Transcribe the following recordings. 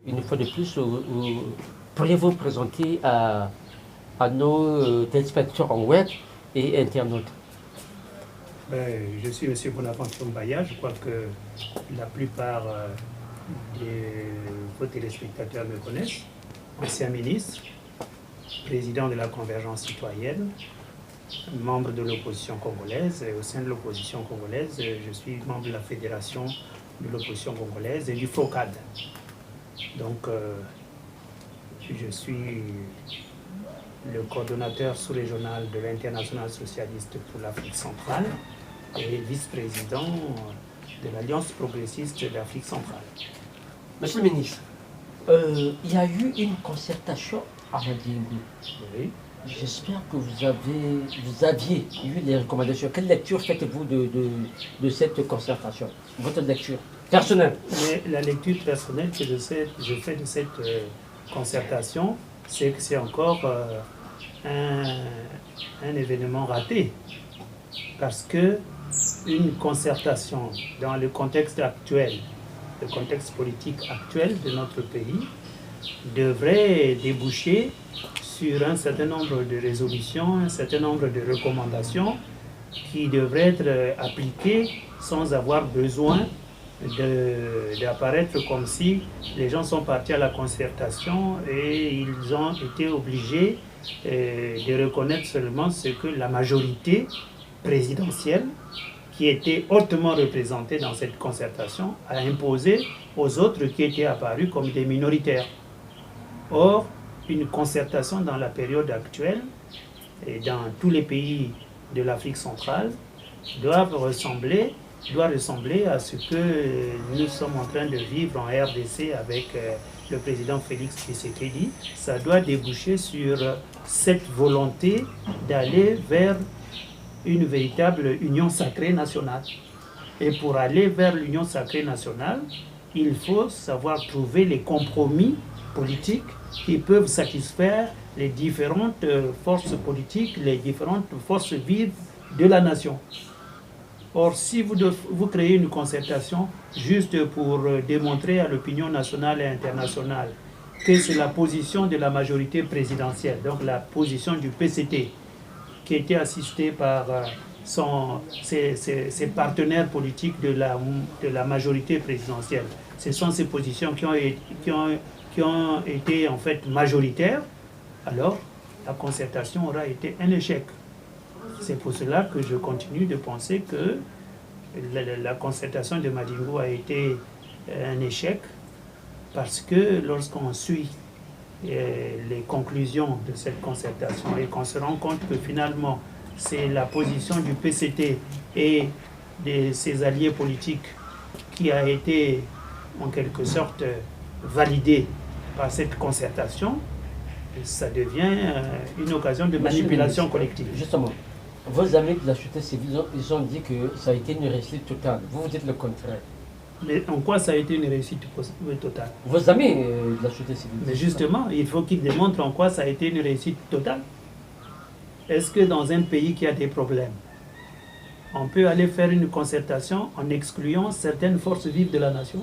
Une fois de plus, pourriez-vous présenter à nos téléspectateurs en web et internautes? Je suis M. Bonaventure Mbaya. Je crois que la plupart de vos téléspectateurs me connaissent. Ancien ministre, président de la Convergence citoyenne, membre de l'opposition congolaise. Et au sein de l'opposition congolaise, je suis membre de la Fédération de l'opposition congolaise et du FOCAD. Donc, je suis le coordonnateur sous-régional de l'Internationale socialiste pour l'Afrique centrale et vice-président de l'Alliance progressiste d'Afrique centrale. Monsieur le ministre, il y a eu une concertation à Mandingu. Oui. J'espère que vous aviez eu les recommandations. Quelle lecture faites-vous de cette concertation? Votre lecture personnelle? Mais la lecture personnelle que je fais de cette concertation, c'est que c'est encore un événement raté. Parce que une concertation dans le contexte actuel, le contexte politique actuel de notre pays, devrait déboucher sur un certain nombre de résolutions, un certain nombre de recommandations qui devraient être appliquées sans avoir besoin d'apparaître comme si les gens sont partis à la concertation et ils ont été obligés de reconnaître seulement ce que la majorité présidentielle, qui était hautement représentée dans cette concertation, a imposé aux autres qui étaient apparus comme des minoritaires. Or, une concertation dans la période actuelle et dans tous les pays de l'Afrique centrale doit ressembler à ce que nous sommes en train de vivre en RDC avec le président Félix Tshisekedi. Ça doit déboucher sur cette volonté d'aller vers une véritable union sacrée nationale. Et pour aller vers l'union sacrée nationale, il faut savoir trouver les compromis politiques qui peuvent satisfaire les différentes forces politiques, les différentes forces vives de la nation. Or, si vous créez une concertation juste pour démontrer à l'opinion nationale et internationale que c'est la position de la majorité présidentielle, donc la position du PCT, qui a été assistée par ses partenaires politiques de la majorité présidentielle, ce sont ces positions qui ont été en fait majoritaires, alors la concertation aura été un échec. C'est pour cela que je continue de penser que la concertation de Mandingu a été un échec, parce que lorsqu'on suit les conclusions de cette concertation et qu'on se rend compte que finalement c'est la position du PCT et de ses alliés politiques qui a été en quelque sorte validée par cette concertation, ça devient une occasion de manipulation collective. Justement, vos amis de la société civile, ils ont dit que ça a été une réussite totale. Vous dites le contraire. Mais en quoi ça a été une réussite totale? Vos amis de la société civile. Mais justement, il faut qu'ils démontrent en quoi ça a été une réussite totale. Est-ce que dans un pays qui a des problèmes, on peut aller faire une concertation en excluant certaines forces vives de la nation?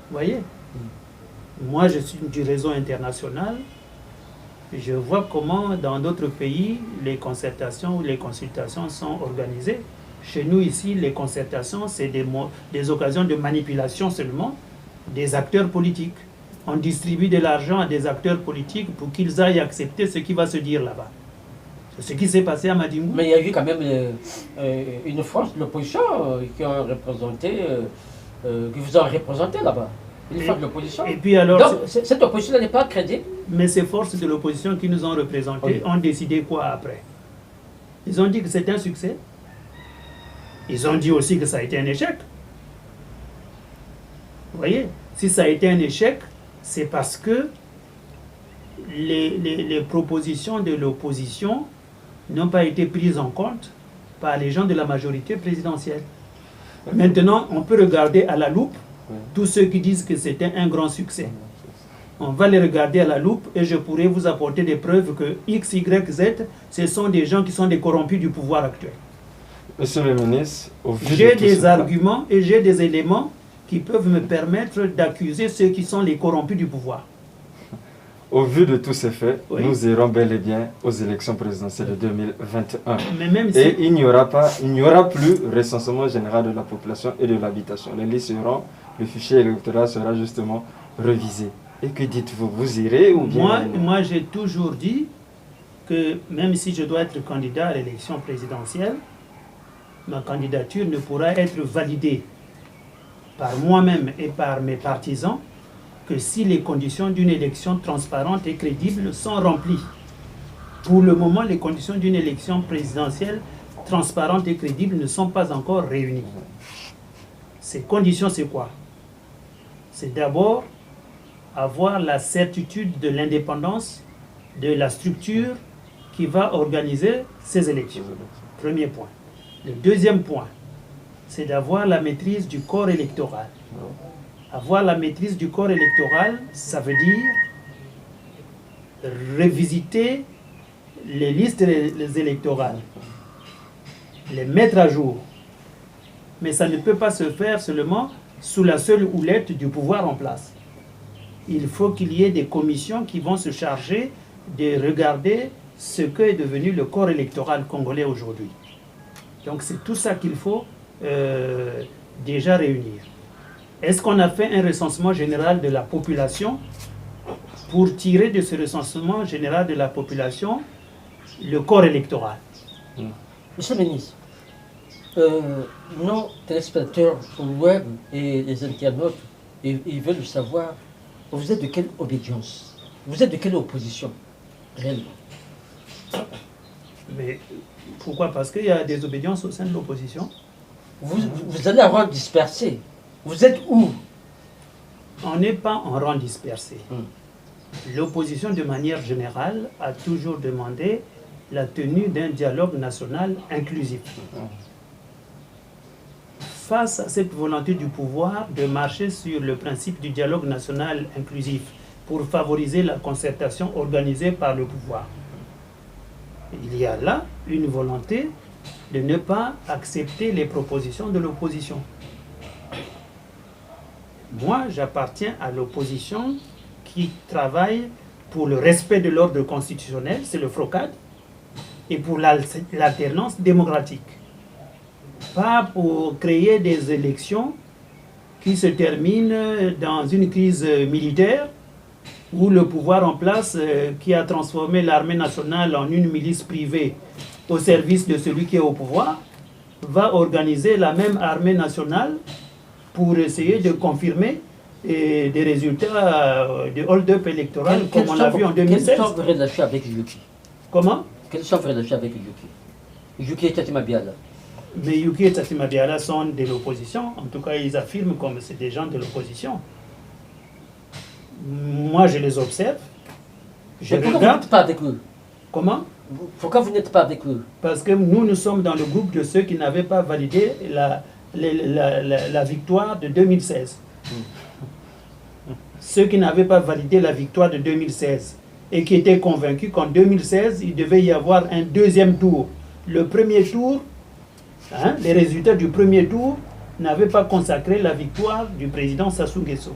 Vous voyez? Moi, je suis du réseau international. Je vois comment dans d'autres pays, les concertations ou les consultations sont organisées. Chez nous ici, les concertations, c'est des occasions de manipulation seulement des acteurs politiques. On distribue de l'argent à des acteurs politiques pour qu'ils aillent accepter ce qui va se dire là-bas. C'est ce qui s'est passé à Mandingu. Mais il y a eu quand même une force de l'opposition qui ont représenté, qui vous ont représenté là-bas. Une force de l'opposition. Et puis alors, donc, cette opposition n'est pas crédible. Mais ces forces de l'opposition qui nous ont représentés ont décidé quoi après? Ils ont dit que c'était un succès. Ils ont dit aussi que ça a été un échec. Vous voyez, si ça a été un échec, c'est parce que les propositions de l'opposition n'ont pas été prises en compte par les gens de la majorité présidentielle. Maintenant, on peut regarder à la loupe tous ceux qui disent que c'était un grand succès. On va les regarder à la loupe et je pourrais vous apporter des preuves que X, Y, Z, ce sont des gens qui sont des corrompus du pouvoir actuel. Monsieur le ministre, j'ai des arguments et j'ai des éléments qui peuvent me permettre d'accuser ceux qui sont les corrompus du pouvoir. Au vu de tous ces faits, Oui. nous irons bel et bien aux élections présidentielles de 2021. Mais même si... Et il n'y aura plus recensement général de la population et de l'habitation. Les listes seront, le fichier électoral sera justement révisé. Et que dites-vous? Vous irez ou bien... Moi j'ai toujours dit que même si je dois être candidat à l'élection présidentielle, ma candidature ne pourra être validée par moi-même et par mes partisans que si les conditions d'une élection transparente et crédible sont remplies. Pour le moment, les conditions d'une élection présidentielle transparente et crédible ne sont pas encore réunies. Ces conditions, c'est quoi? C'est d'abord avoir la certitude de l'indépendance de la structure qui va organiser ces élections. Premier point. Le deuxième point, c'est d'avoir la maîtrise du corps électoral. Avoir la maîtrise du corps électoral, ça veut dire revisiter les listes électorales, les mettre à jour. Mais ça ne peut pas se faire seulement sous la seule houlette du pouvoir en place. Il faut qu'il y ait des commissions qui vont se charger de regarder ce qu'est devenu le corps électoral congolais aujourd'hui. Donc c'est tout ça qu'il faut déjà réunir. Est-ce qu'on a fait un recensement général de la population pour tirer de ce recensement général de la population le corps électoral? Monsieur le ministre, nos téléspectateurs web et les internautes, ils veulent savoir, vous êtes de quelle obédience? Vous êtes de quelle opposition réellement? Mais pourquoi? Parce qu'il y a des obédiences au sein de l'opposition. Vous allez en rang dispersé. Vous êtes où? On n'est pas en rang dispersé. L'opposition, de manière générale, a toujours demandé la tenue d'un dialogue national inclusif. Face à cette volonté du pouvoir de marcher sur le principe du dialogue national inclusif pour favoriser la concertation organisée par le pouvoir, il y a là une volonté de ne pas accepter les propositions de l'opposition. Moi, j'appartiens à l'opposition qui travaille pour le respect de l'ordre constitutionnel, c'est le FROCAD, et pour l'alternance démocratique. Pas pour créer des élections qui se terminent dans une crise militaire où le pouvoir en place, qui a transformé l'armée nationale en une milice privée au service de celui qui est au pouvoir, va organiser la même armée nationale pour essayer de confirmer des résultats de hold-up électoral comme on l'a vu en 2016. Quelles sont vos relations avec Yuki? Comment? Quelles sont vos relations avec Yuki? Yuki et Tati Mabiala. Mais Yuki et Tati Mabiala sont de l'opposition. En tout cas, ils affirment comme c'est des gens de l'opposition. Moi, je les observe. Je Mais pourquoi vous regarde. n'êtes pas avec eux? Comment? Pourquoi vous n'êtes pas avec eux? Parce que nous sommes dans le groupe de ceux qui n'avaient pas validé la victoire de 2016. Ceux qui n'avaient pas validé la victoire de 2016 et qui étaient convaincus qu'en 2016, il devait y avoir un deuxième tour. Le premier tour, les résultats du premier tour n'avaient pas consacré la victoire du président Sassou Nguesso.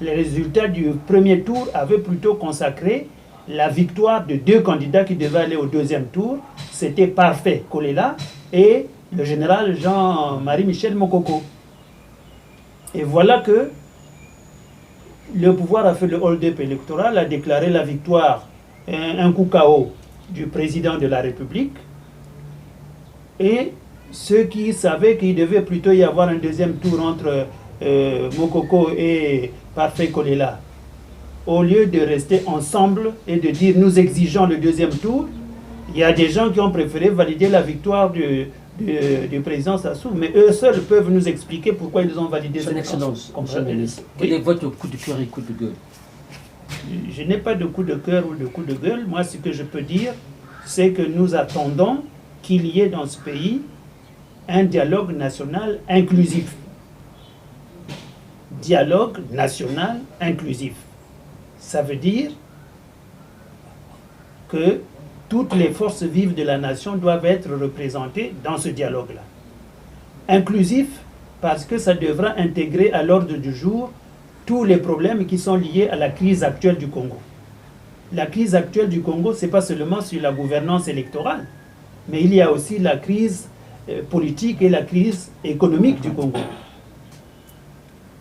Les résultats du premier tour avaient plutôt consacré la victoire de deux candidats qui devaient aller au deuxième tour. C'était Parfait Kolela et le général Jean-Marie Michel Mokoko. Et voilà que le pouvoir a fait le hold-up électoral, a déclaré la victoire, un coup KO du président de la République. Et ceux qui savaient qu'il devait plutôt y avoir un deuxième tour entre Mokoko et Parfait Kolela, au lieu de rester ensemble et de dire nous exigeons le deuxième tour, il y a des gens qui ont préféré valider la victoire du président Sassou, mais eux seuls peuvent nous expliquer pourquoi ils ont validé Son cette Excellence, chanson. quel est votre coup de cœur et coup de gueule? Je n'ai pas de coup de cœur ou de coup de gueule. Moi, ce que je peux dire, c'est que nous attendons qu'il y ait dans ce pays un dialogue national inclusif. Dialogue national inclusif. Ça veut dire que toutes les forces vives de la nation doivent être représentées dans ce dialogue-là. Inclusif, parce que ça devra intégrer à l'ordre du jour tous les problèmes qui sont liés à la crise actuelle du Congo. La crise actuelle du Congo, ce n'est pas seulement sur la gouvernance électorale, mais il y a aussi la crise politique et la crise économique du Congo.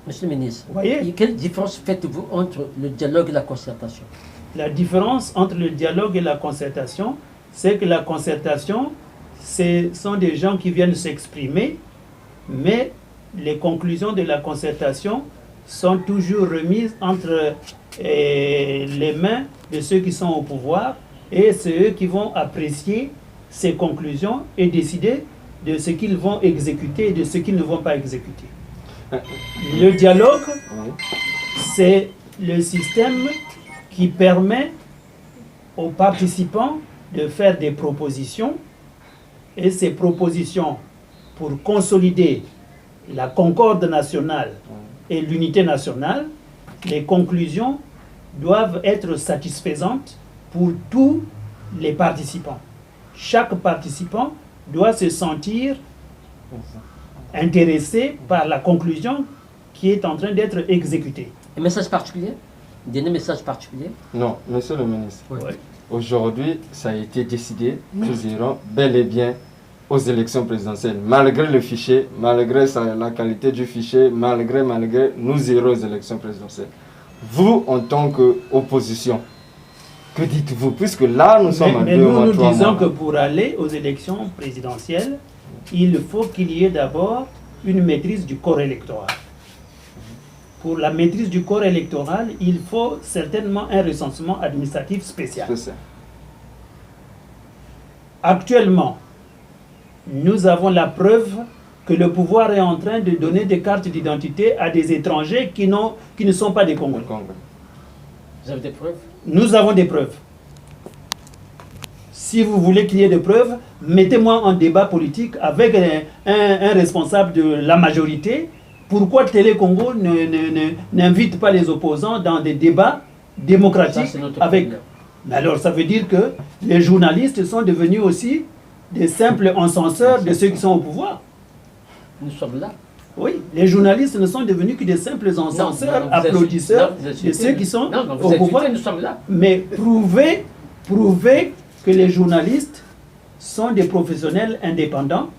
Monsieur le ministre, Voyez, quelle différence faites-vous entre le dialogue et la concertation? la différence entre le dialogue et la concertation, c'est que la concertation, ce sont des gens qui viennent s'exprimer, mais les conclusions de la concertation sont toujours remises entre les mains de ceux qui sont au pouvoir, et c'est eux qui vont apprécier ces conclusions et décider de ce qu'ils vont exécuter et de ce qu'ils ne vont pas exécuter. Le dialogue, c'est le système qui permet aux participants de faire des propositions, et ces propositions, pour consolider la concorde nationale et l'unité nationale, les conclusions doivent être satisfaisantes pour tous les participants. Chaque participant doit se sentir intéressé par la conclusion qui est en train d'être exécutée. Un message particulier? Dernier message particulier? Non, monsieur le ministre. Oui. Aujourd'hui, ça a été décidé, nous irons bel et bien aux élections présidentielles. Malgré le fichier, malgré la qualité du fichier, malgré, nous irons aux élections présidentielles. Vous, en tant qu'opposition, que dites-vous? Puisque là, nous sommes à 2 mois, 3 mois. Nous disons que pour aller aux élections présidentielles, il faut qu'il y ait d'abord une maîtrise du corps électoral. Pour la maîtrise du corps électoral, il faut certainement un recensement administratif spécial. Actuellement, nous avons la preuve que le pouvoir est en train de donner des cartes d'identité à des étrangers qui ne sont pas des Congolais. Vous avez des preuves? Nous avons des preuves. Si vous voulez qu'il y ait des preuves, mettez-moi en débat politique avec un responsable de la majorité. Pourquoi Télé Congo n'invite pas les opposants dans des débats démocratiques avec... Mais alors ça veut dire que les journalistes sont devenus aussi des simples encenseurs de ceux qui sont au pouvoir. Nous sommes là. Oui, les journalistes ne sont devenus que des simples encenseurs, applaudisseurs de ceux qui sont au pouvoir. Nous sommes là. Mais prouvez que les journalistes sont des professionnels indépendants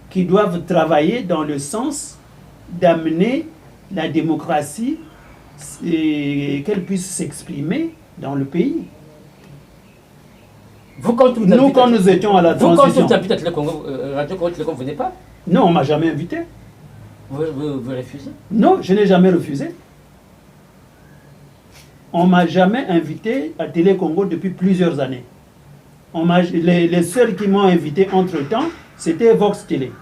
qui doivent travailler dans le sens d'amener la démocratie et qu'elle puisse s'exprimer dans le pays. Vous, quand nous étions à la transition... Vous, quand vous habitez Radio Congo Télécom, vous venez pas? Non, on ne m'a jamais invité. Vous refusez? Non, je n'ai jamais refusé. On ne m'a jamais invité à Télé Congo depuis plusieurs années. Les seuls qui m'ont invité entre-temps, c'était Vox Télé.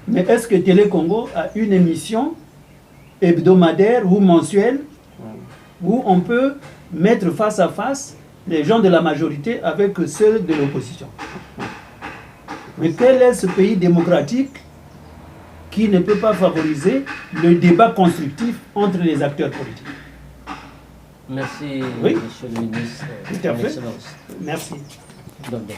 Mais est-ce que Télé Congo a une émission hebdomadaire ou mensuelle où on peut mettre face à face les gens de la majorité avec ceux de l'opposition? Mais quel est ce pays démocratique qui ne peut pas favoriser le débat constructif entre les acteurs politiques? Merci, oui. monsieur le ministre. Tout à fait. Merci.